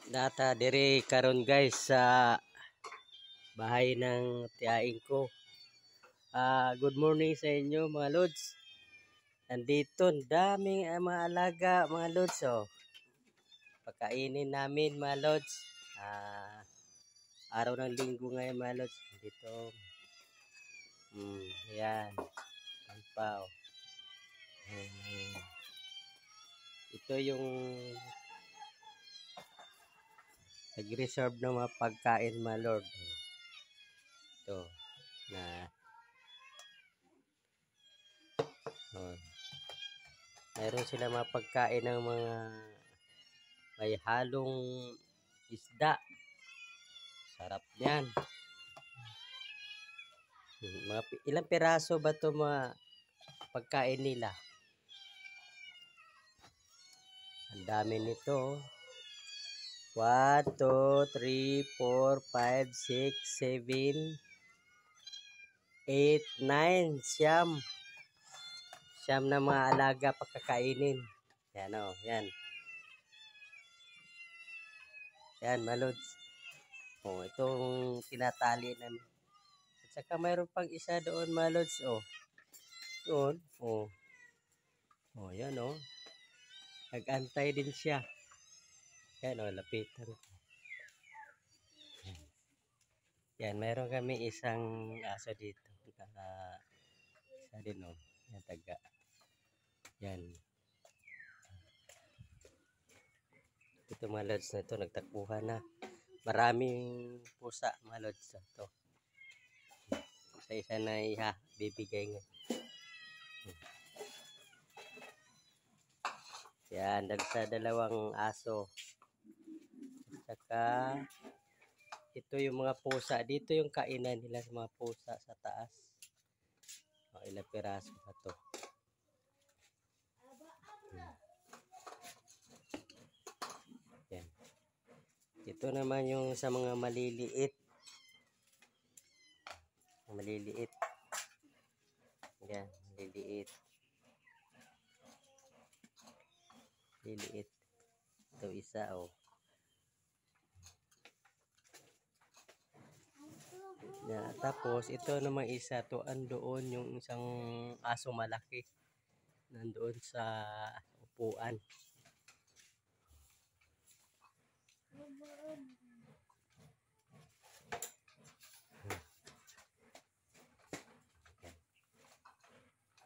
Data dire karon guys sa bahay ng tiyaing ko. Good morning sa inyo mga lods. Nandito daming mga alaga mga lods oh. Pagkainin namin mga lods. Araw ng linggo ngayon mga lods. Dito. Yan. Yan pa oh. Ito yung nag-reserve ng mga pagkain mga lord. Ito na mayroon sila mga pagkain ng mga may halong isda. Sarap niyan. Ilang piraso ba ito mga pagkain nila? Ang dami nito. 1, 2, 3, 4, 5, 6, 7, 8, 9, siyam. Siyam na mga alaga pagkakainin. Yan o, yan. Yan, malods. O, itong tinatali namin. At saka mayroon pang isa doon, malods. O, doon. O, o yan o. Nag-antay din siya. Yan o, lapitan. Yan, mayroon kami isang aso dito. Isa din o. Yan, taga. Yan. Ito mga lods na ito, nagtakbuhan na. Maraming pusa mga lods na ito. Isa-isa na bibigay nga. Yan, dalawang aso. Saka, ito yung mga pusa. Dito yung kainan nila sa mga pusa sa taas. O, ilang piraso na ito. Yan. Ito naman yung sa mga maliliit. Maliliit. Yan, maliliit. Maliliit. Ito isa oh. Yeah, tapos ito naman isa to andoon yung isang aso malaki. Nandoon sa upuan.